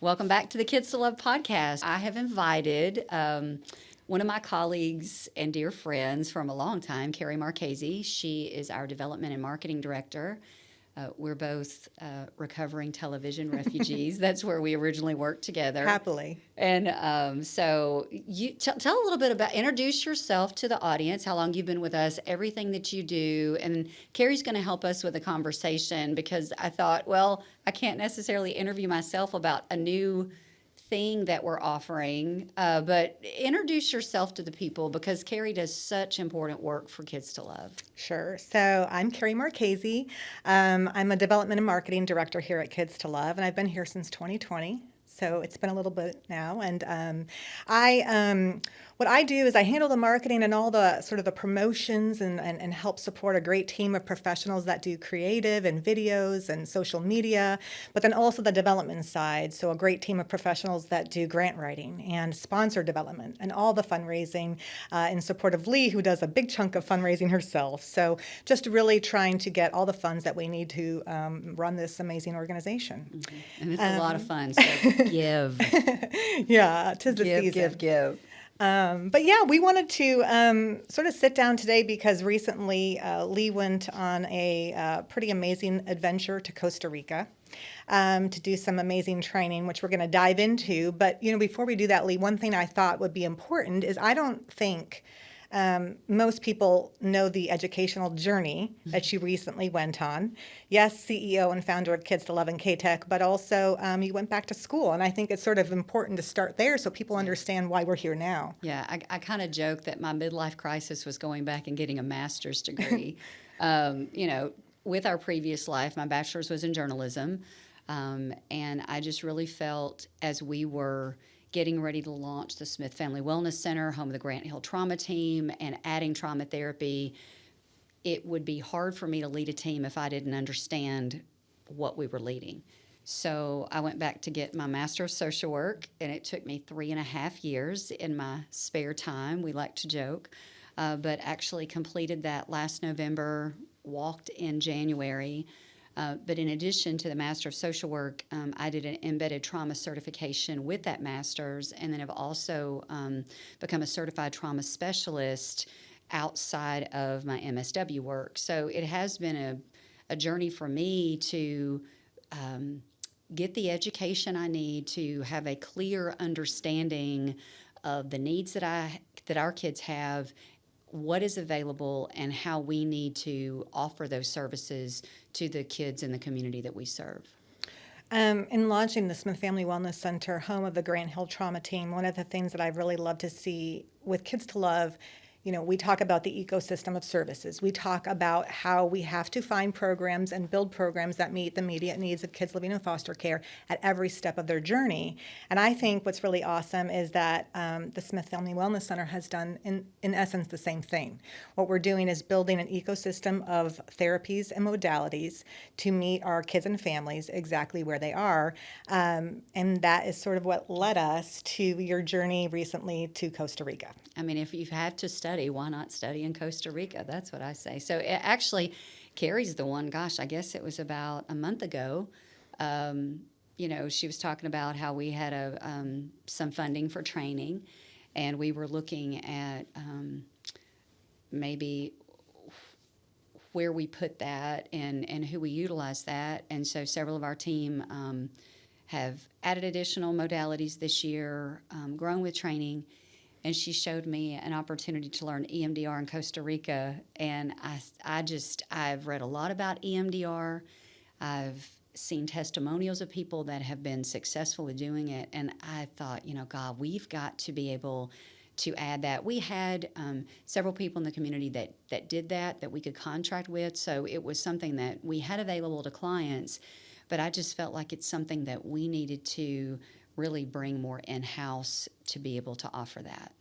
Welcome back to the Kids to Love podcast. I have invited one of my colleagues and dear friends from a long time, Carrie Marchese. She is our development and marketing director. We're both recovering television refugees. That's where we originally worked together. Happily. And so you tell a little bit about, introduce yourself to the audience, how long you've been with us, everything that you do. And Carrie's going to help us with the conversation because I thought, well, I can't necessarily interview myself about a new thing that we're offering, but introduce yourself to the people because Carrie does such important work for Kids to Love. Sure. So I'm Carrie Marchese. I'm a development and marketing director here at Kids to Love, and I've been here since 2020. So it's been a little bit now. And what I do is I handle the marketing and all the sort of the promotions and help support a great team of professionals that do creative and videos and social media, but then also the development side. So a great team of professionals that do grant writing and sponsor development and all the fundraising in support of Lee, who does a big chunk of fundraising herself. So just really trying to get all the funds that we need to run this amazing organization. Mm-hmm. And it's a lot of fun. So give. Yeah, 'tis the season. Give. But yeah, we wanted to sort of sit down today because recently Lee went on a pretty amazing adventure to Costa Rica to do some amazing training, which we're going to dive into. But, you know, before we do that, Lee, one thing I thought would be important is I don't think most people know the educational journey that she recently went on. Yes, CEO and founder of Kids to Love and K-Tech, but also you went back to school. And I think it's sort of important to start there so people understand why we're here now. Yeah, I kind of joke that my midlife crisis was going back and getting a master's degree. With our previous life, my bachelor's was in journalism. And I just really felt as we were getting ready to launch the Smith Family Wellness Center, home of the Grant Hill Trauma Team, and adding trauma therapy, it would be hard for me to lead a team if I didn't understand what we were leading. So I went back to get my Master of Social Work, and it took me 3.5 years in my spare time. We like to joke, but actually completed that last November, walked in January. But in addition to the Master of Social Work, I did an embedded trauma certification with that master's, and then have also become a certified trauma specialist outside of my MSW work. So it has been a journey for me to get the education I need to have a clear understanding of the needs that our kids have, what is available, and how we need to offer those services to the kids in the community that we serve. In launching the Smith Family Wellness Center, home of the Grant Hill Trauma Team, one of the things that I've really loved to see with Kids to Love, you know, we talk about the ecosystem of services. We talk about how we have to find programs and build programs that meet the immediate needs of kids living in foster care at every step of their journey. And I think what's really awesome is that the Smith Family Wellness Center has done, in essence, the same thing. What we're doing is building an ecosystem of therapies and modalities to meet our kids and families exactly where they are. And that is sort of what led us to your journey recently to Costa Rica. I mean, if you've had to study, why not study in Costa Rica? That's what I say. So actually, Carrie's the one, gosh, I guess it was about a month ago. She was talking about how we had some funding for training, and we were looking at maybe where we put that and who we utilize that. And so several of our team have added additional modalities this year, grown with training. And she showed me an opportunity to learn EMDR in Costa Rica. And I've read a lot about EMDR. I've seen testimonials of people that have been successful at doing it. And I thought, God, we've got to be able to add that. We had several people in the community that did that we could contract with. So it was something that we had available to clients. But I just felt like it's something that we needed to really bring more in-house to be able to offer that.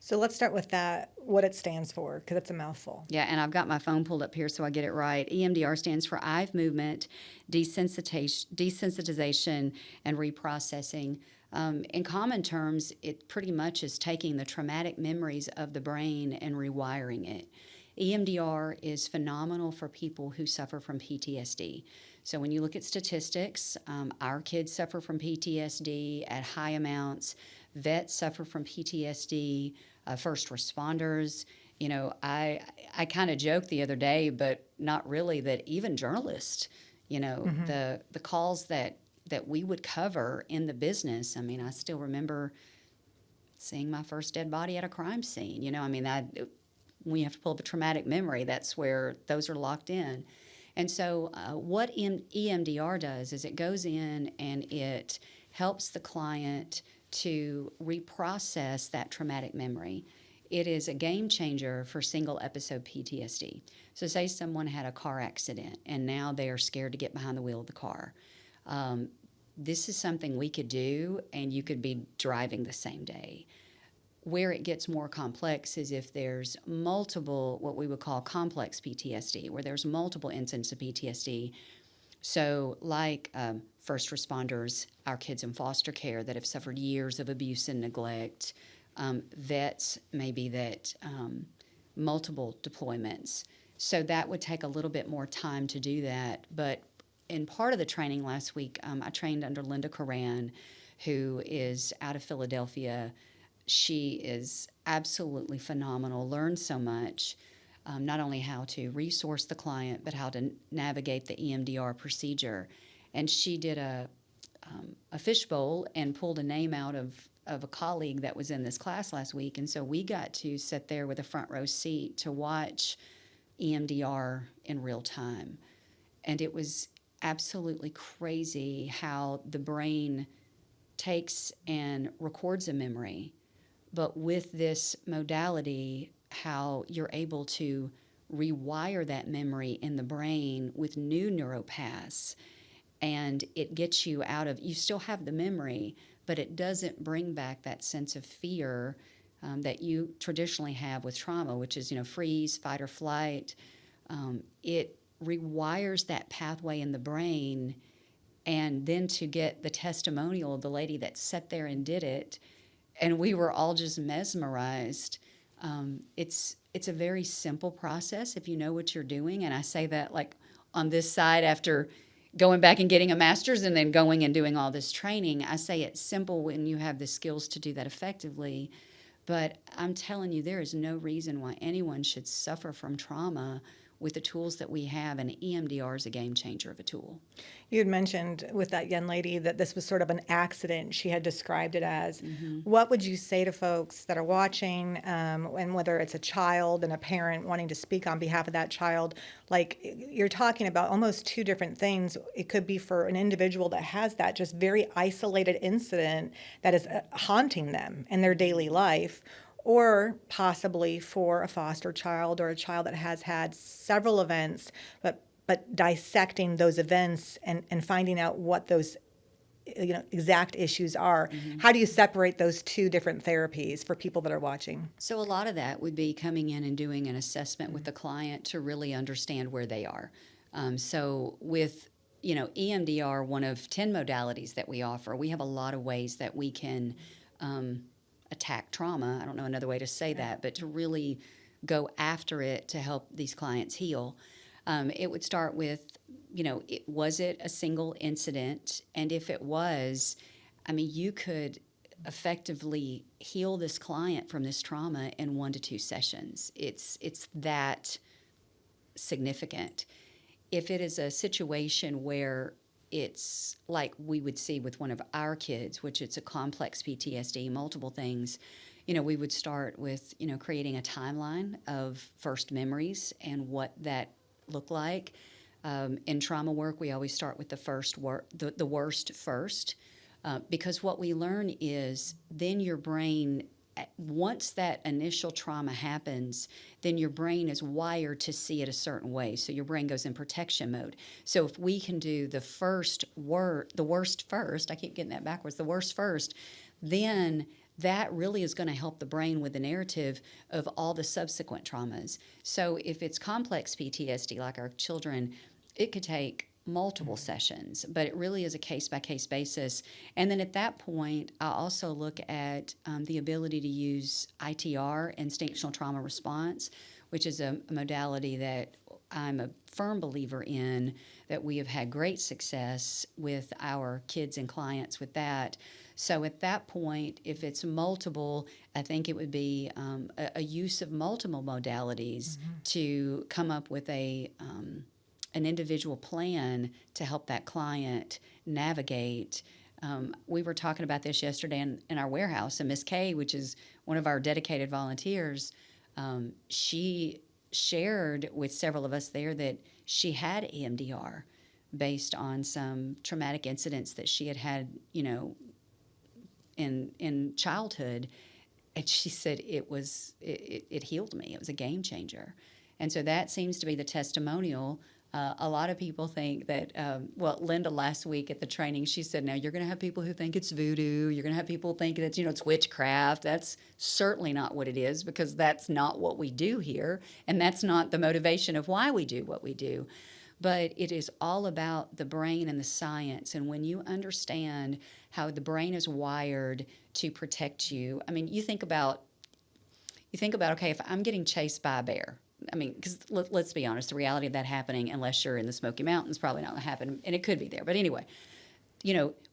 So let's start with that, what it stands for, because it's a mouthful. Yeah, and I've got my phone pulled up here so I get it right. EMDR stands for eye movement, desensitization, and reprocessing. In common terms, it pretty much is taking the traumatic memories of the brain and rewiring it. EMDR is phenomenal for people who suffer from PTSD. So when you look at statistics, our kids suffer from PTSD at high amounts. Vets suffer from PTSD. First responders. I kind of joked the other day, but not really, that even journalists, the calls that we would cover in the business. I mean, I still remember seeing my first dead body at a crime scene. When you have to pull up a traumatic memory, that's where those are locked in. And so what EMDR does is it goes in and it helps the client to reprocess that traumatic memory. It is a game changer for single episode PTSD. So say someone had a car accident and now they are scared to get behind the wheel of the car. This is something we could do, and you could be driving the same day. Where it gets more complex is if there's multiple, what we would call complex PTSD, where there's multiple instances of PTSD. So like first responders, our kids in foster care that have suffered years of abuse and neglect, vets, maybe that multiple deployments. So that would take a little bit more time to do that. But in part of the training last week, I trained under Linda Coran, who is out of Philadelphia. She is absolutely phenomenal, learned so much, not only how to resource the client, but how to navigate the EMDR procedure. And she did a fishbowl and pulled a name out of a colleague that was in this class last week. And so we got to sit there with a front row seat to watch EMDR in real time. And it was absolutely crazy how the brain takes and records a memory, but with this modality, how you're able to rewire that memory in the brain with new neuropaths, and it gets you out of, you still have the memory, but it doesn't bring back that sense of fear that you traditionally have with trauma, which is, freeze, fight or flight. It rewires that pathway in the brain, and then to get the testimonial of the lady that sat there and did it, and we were all just mesmerized. It's a very simple process if you know what you're doing, and I say that like on this side after going back and getting a master's and then going and doing all this training. I say it's simple when you have the skills to do that effectively, but I'm telling you, there is no reason why anyone should suffer from trauma with the tools that we have, and EMDR is a game changer of a tool. You had mentioned with that young lady that this was sort of an accident, she had described it as. Mm-hmm. What would you say to folks that are watching, and whether it's a child and a parent wanting to speak on behalf of that child? Like, you're talking about almost two different things. It could be for an individual that has that just very isolated incident that is haunting them in their daily life, or possibly for a foster child or a child that has had several events, but dissecting those events and finding out what those exact issues are. Mm-hmm. How do you separate those two different therapies for people that are watching? So a lot of that would be coming in and doing an assessment with the client to really understand where they are. So with EMDR, one of 10 modalities that we offer, we have a lot of ways that we can attack trauma. I don't know another way to say that, but to really go after it to help these clients heal. It would start with, was it a single incident? And if it was, you could effectively heal this client from this trauma in 1 to 2 sessions. It's that significant. If it is a situation where it's like we would see with one of our kids, which it's a complex PTSD, multiple things, we would start with, creating a timeline of first memories and what that looked like. In trauma work, we always start with the worst first, because what we learn is then your brain, once that initial trauma happens, then your brain is wired to see it a certain way. So your brain goes in protection mode. So if we can do the worst first, I keep getting that backwards, the worst first, then that really is going to help the brain with the narrative of all the subsequent traumas. So if it's complex PTSD, like our children, it could take multiple sessions, but it really is a case-by-case basis. And then at that point, I also look at the ability to use ITR, instinctual trauma response, which is a modality that I'm a firm believer in that we have had great success with our kids and clients with that. So at that point, if it's multiple, I think it would be a use of multiple modalities to come up with an individual plan to help that client navigate. We were talking about this yesterday in our warehouse, and Miss Kay, which is one of our dedicated volunteers, she shared with several of us there that she had EMDR based on some traumatic incidents that she had, in childhood. And she said it healed me. It was a game changer. And so that seems to be the testimonial. A lot of people think that, Linda last week at the training, she said, now you're going to have people who think it's voodoo. You're going to have people think that, it's witchcraft. That's certainly not what it is, because that's not what we do here. And that's not the motivation of why we do what we do. But it is all about the brain and the science. And when you understand how the brain is wired to protect you, I mean, you think about, okay, if I'm getting chased by a bear, I mean, because let's be honest, the reality of that happening, unless you're in the Smoky Mountains, probably not going to happen, and it could be there. But anyway,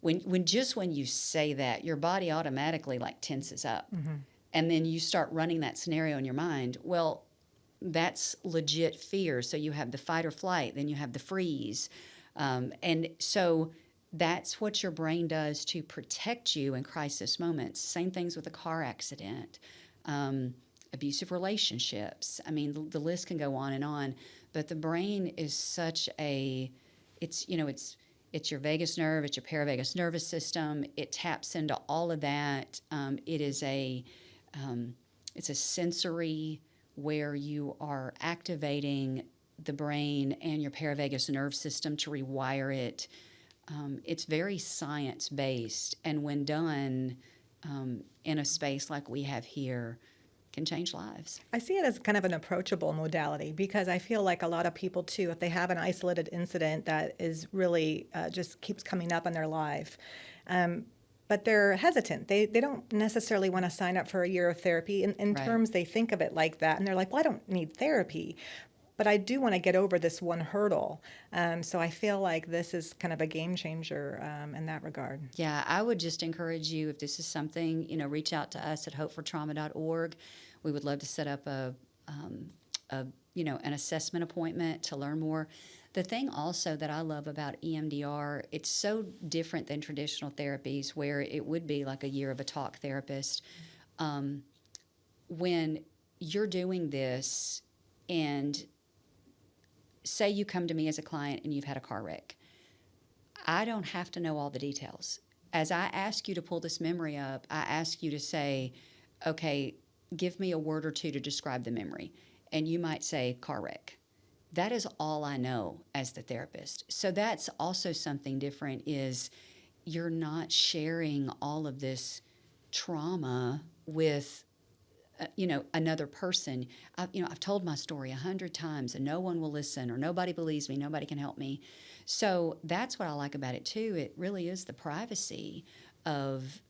when you say that, your body automatically tenses up, and then you start running that scenario in your mind. Well, that's legit fear. So you have the fight or flight, then you have the freeze, and so that's what your brain does to protect you in crisis moments. Same things with a car accident. Abusive relationships. I mean, the list can go on, but the brain is such it's your vagus nerve, it's your paravagus nervous system. It taps into all of that. It's a sensory where you are activating the brain and your paravagus nerve system to rewire it. It's very science-based, and when done in a space like we have here, can change lives. I see it as kind of an approachable modality, because I feel like a lot of people too, if they have an isolated incident that is really just keeps coming up in their life, but they're hesitant. They don't necessarily want to sign up for a year of therapy. In Right. terms, they think of it like that, and they're like, well, I don't need therapy, but I do want to get over this one hurdle. So I feel like this is kind of a game changer in that regard. Yeah, I would just encourage you, if this is something, reach out to us at hopefortrauma.org. We would love to set up an assessment appointment to learn more. The thing also that I love about EMDR, it's so different than traditional therapies where it would be like a year of a talk therapist. When you're doing this, and say you come to me as a client and you've had a car wreck, I don't have to know all the details. As I ask you to pull this memory up, I ask you to say, okay, give me a word or two to describe the memory. And you might say car wreck. That is all I know as the therapist. So that's also something different, is you're not sharing all of this trauma with another person. I've told my story 100 times and no one will listen, or nobody believes me, nobody can help me. So that's what I like about it too. It really is the privacy of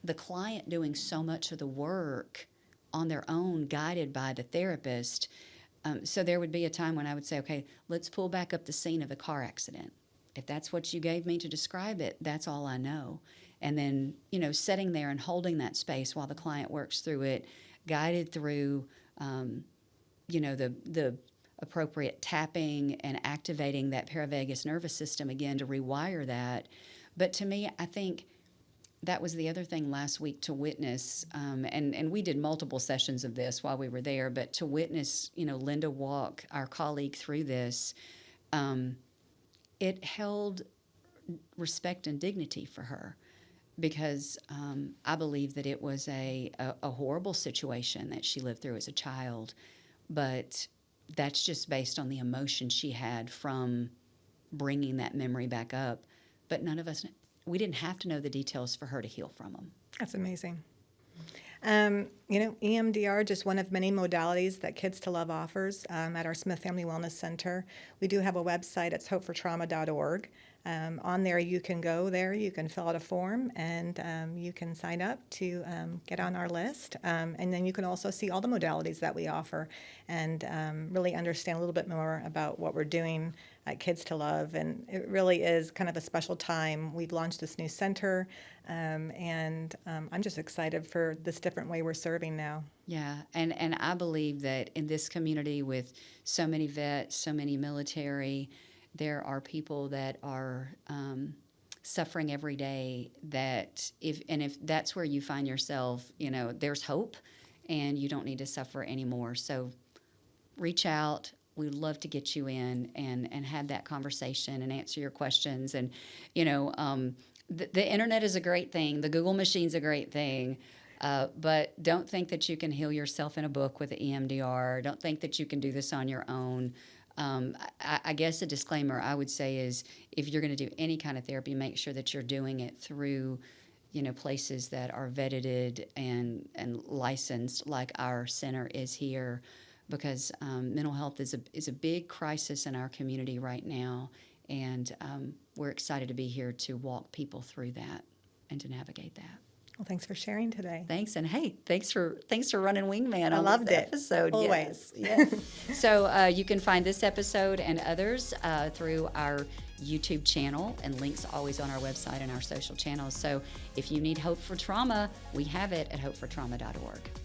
the client doing so much of the work on their own, guided by the therapist. So there would be a time when I would say, okay, let's pull back up the scene of a car accident. If that's what you gave me to describe it, that's all I know. And then, sitting there and holding that space while the client works through it, guided through, the appropriate tapping and activating that paravagus nervous system again to rewire that. But to me, I think that was the other thing last week to witness, and we did multiple sessions of this while we were there, but to witness, Linda walk, our colleague, through this, it held respect and dignity for her, because I believe that it was a horrible situation that she lived through as a child, but that's just based on the emotion she had from bringing that memory back up. But none of us, we didn't have to know the details for her to heal from them. That's amazing. EMDR, just one of many modalities that Kids to Love offers at our Smith Family Wellness Center. We do have a website. It's hopefortrauma.org. On there, you can go there, you can fill out a form, and you can sign up to get on our list. And then you can also see all the modalities that we offer and really understand a little bit more about what we're doing at Kids to Love. And it really is kind of a special time. We've launched this new center, and I'm just excited for this different way we're serving now. Yeah, and I believe that in this community with so many vets, so many military, there are people that are suffering every day. That if that's where you find yourself, there's hope, and you don't need to suffer anymore. So reach out. We'd love to get you in and have that conversation and answer your questions. And the internet is a great thing. The Google machine's a great thing. But don't think that you can heal yourself in a book with the EMDR. Don't think that you can do this on your own. I guess a disclaimer I would say is if you're going to do any kind of therapy, make sure that you're doing it through, places that are vetted and licensed, like our center is here, because mental health is a big crisis in our community right now, and we're excited to be here to walk people through that and to navigate that. Well, thanks for sharing today. Thanks, and hey, thanks for running Wingman on loved this it. episode. Always. Yes. So you can find this episode and others through our YouTube channel, and links always on our website and our social channels. So if you need hope for trauma, we have it at hopefortrauma.org.